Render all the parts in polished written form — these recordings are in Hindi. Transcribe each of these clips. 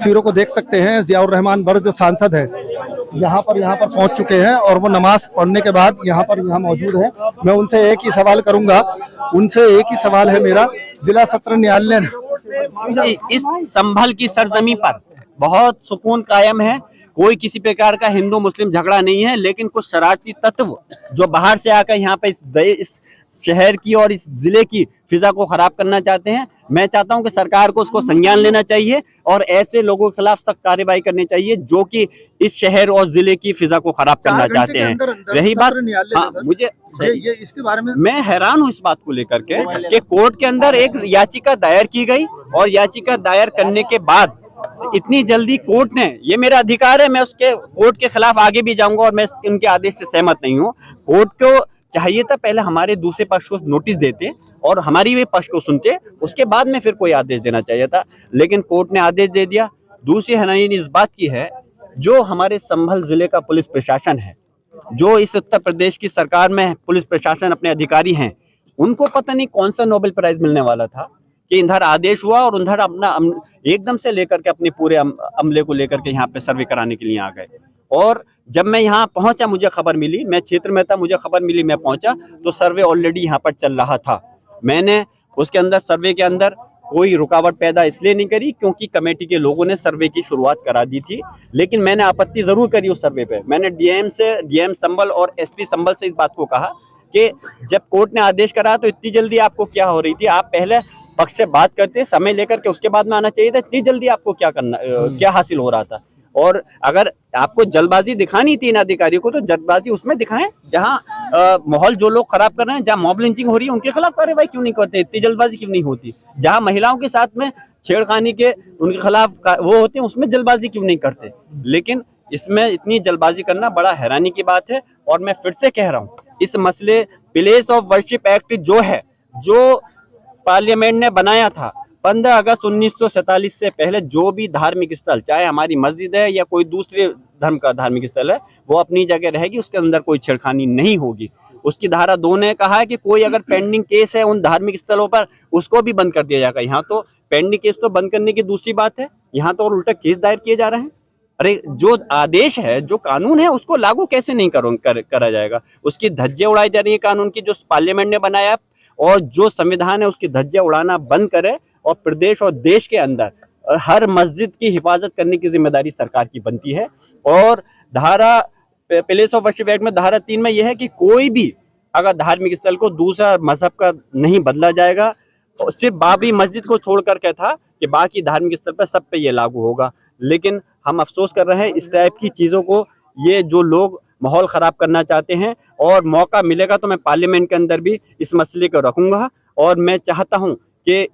तस्वीरों को देख सकते हैं। जियाउर रहमान बर्द जो सांसद है यहाँ पर पहुंच चुके हैं और वो नमाज पढ़ने के बाद यहाँ मौजूद है। मैं उनसे एक ही सवाल करूंगा, है मेरा, जिला सत्र न्यायालय ने इस संभल की सरजमी पर बहुत सुकून कायम है। कोई किसी प्रकार का हिंदू मुस्लिम झगड़ा नहीं है, लेकिन कुछ शरारती तत्व जो बाहर से आकर यहाँ पे इस शहर की और इस जिले की फिजा को खराब करना चाहते हैं। मैं चाहता हूं कि सरकार को उसको संज्ञान लेना चाहिए और ऐसे लोगों के खिलाफ सख्त कार्रवाई करनी चाहिए जो कि इस शहर और जिले की फिजा को खराब करना चाहते हैं। रही बात, हाँ, मुझे ये इसके बारे में मैं हैरान हूं इस बात को लेकर के कि कोर्ट के अंदर एक याचिका दायर की गई और याचिका दायर करने के बाद इतनी जल्दी कोर्ट ने, ये मेरा अधिकार है, मैं उसके कोर्ट के खिलाफ आगे भी जाऊंगा और मैं उनके आदेश से सहमत नहीं हूँ। कोर्ट को चाहिए था पहले हमारे दूसरे पक्ष को नोटिस देते और हमारी भी पक्ष को सुनते, उसके बाद में फिर कोई आदेश देना चाहिए था, लेकिन कोर्ट ने आदेश दे दिया। दूसरी हैरानी इस बात की है, जो हमारे संभल जिले का पुलिस प्रशासन है, जो इस उत्तर प्रदेश की सरकार में पुलिस प्रशासन अपने अधिकारी हैं, उनको पता नहीं कौन सा नोबेल प्राइज मिलने वाला था कि इधर आदेश हुआ और उधर अपना एकदम से लेकर के अपने पूरे अमले को लेकर के यहाँ पे सर्वे कराने के लिए आ गए। और जब मैं यहाँ पहुंचा, मुझे खबर मिली, मैं क्षेत्र में था, मुझे खबर मिली, मैं पहुंचा तो सर्वे ऑलरेडी यहाँ पर चल रहा था। मैंने उसके अंदर सर्वे के अंदर कोई रुकावट पैदा इसलिए नहीं करी क्योंकि कमेटी के लोगों ने सर्वे की शुरुआत करा दी थी, लेकिन मैंने आपत्ति जरूर करी उस सर्वे पे। मैंने डीएम संभल और एसपी संभल से इस बात को कहा कि जब कोर्ट ने आदेश करा तो इतनी जल्दी आपको क्या हो रही थी, आप पहले पक्ष से बात करते, समय लेकर के उसके बाद में आना चाहिए था, इतनी जल्दी आपको क्या करना, क्या हासिल हो रहा था। और अगर आपको जल्दबाजी दिखानी थी इन अधिकारियों को तो जल्दबाजी उसमें दिखाएं जहां माहौल जो लोग खराब कर रहे हैं, जहां मॉब लिंचिंग हो रही है, उनके खिलाफ कार्रवाई क्यों नहीं करते, इतनी जल्दबाजी क्यों नहीं होती। जहां महिलाओं के साथ में छेड़खानी के उनके खिलाफ वो होते हैं, उसमें जल्दबाजी क्यों नहीं करते। लेकिन इसमें इतनी जल्दबाजी करना बड़ा हैरानी की बात है। और मैं फिर से कह रहा हूँ, इस मसले प्लेस ऑफ वर्शिप एक्ट जो है, जो पार्लियामेंट ने बनाया था 15 अगस्त 1947 से पहले, जो भी धार्मिक स्थल, चाहे हमारी मस्जिद है या कोई दूसरे धर्म का धार्मिक स्थल है, वो अपनी जगह रहेगी, उसके अंदर कोई छेड़खानी नहीं होगी। उसकी धारा 2 ने कहा है कि कोई अगर पेंडिंग केस है उन धार्मिक स्थलों पर, उसको भी बंद कर दिया जाएगा। यहाँ तो पेंडिंग केस तो बंद करने की दूसरी बात है, यहाँ तो और उल्टा केस दायर किए जा रहे हैं। अरे जो आदेश है, जो कानून है, उसको लागू कैसे नहीं करा जाएगा। उसकी धज्जियां उड़ाई जा रही है कानून की, जो पार्लियामेंट ने बनाया, और जो संविधान है उसकी धज्जियां उड़ाना बंद करे और प्रदेश और देश के अंदर हर मस्जिद की हिफाजत करने की जिम्मेदारी सरकार की बनती है। और धारा प्लेस ऑफ वर्शिप एक्ट में धारा 3 में यह है कि कोई भी अगर धार्मिक स्थल को दूसरा मजहब का नहीं बदला जाएगा, सिर्फ बाबरी मस्जिद को छोड़ करके था कि बाकी धार्मिक स्थल पर सब पे ये लागू होगा। लेकिन हम अफसोस कर रहे हैं इस टाइप की चीज़ों को, ये जो लोग माहौल ख़राब करना चाहते हैं, और मौका मिलेगा तो मैं पार्लियामेंट के अंदर भी इस मसले को रखूँगा। और मैं चाहता हूँ कि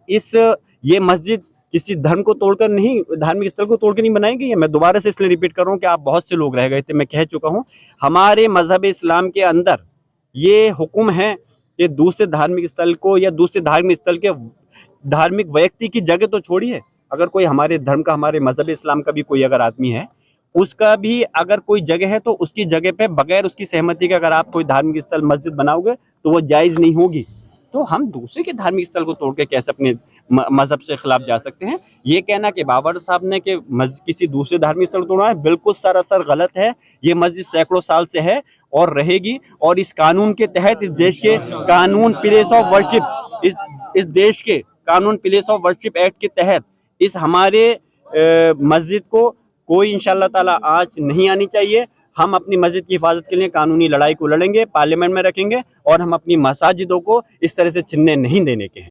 ये मस्जिद किसी धर्म को तोड़कर नहीं, धार्मिक स्थल को तोड़कर नहीं बनाई गई है। मैं दोबारा से इसलिए रिपीट कर रहा हूँ कि आप बहुत से लोग रह गए थे, मैं कह चुका हूँ, हमारे मजहब इस्लाम के अंदर ये हुक्म है कि दूसरे धार्मिक स्थल को या दूसरे धार्मिक स्थल के धार्मिक व्यक्ति की जगह तो छोड़िए, अगर कोई हमारे धर्म का, हमारे मजहब इस्लाम का भी कोई अगर आदमी है, उसका भी अगर कोई जगह है तो उसकी जगह पे बगैर उसकी सहमति के अगर आप कोई धार्मिक स्थल मस्जिद बनाओगे तो वो जायज़ नहीं होगी। तो हम दूसरे के धार्मिक स्थल को तोड़ के कैसे अपने मजहब से खिलाफ जा सकते हैं। ये कहना कि बाबर साहब ने कि किसी दूसरे धार्मिक स्थल को तोड़ना है, बिल्कुल सरासर गलत है। ये मस्जिद सैकड़ों साल से है और रहेगी, और इस कानून के तहत, इस देश के कानून प्लेस ऑफ वर्शिप, इस देश के कानून प्लेस ऑफ वर्शिप एक्ट के तहत इस हमारे मस्जिद को कोई इंशाअल्लाह ताला आंच नहीं आनी चाहिए। हम अपनी मस्जिद की हिफाजत के लिए कानूनी लड़ाई को लड़ेंगे, पार्लियामेंट में रखेंगे, और हम अपनी मसाजिदों को इस तरह से छिनने नहीं देने के हैं।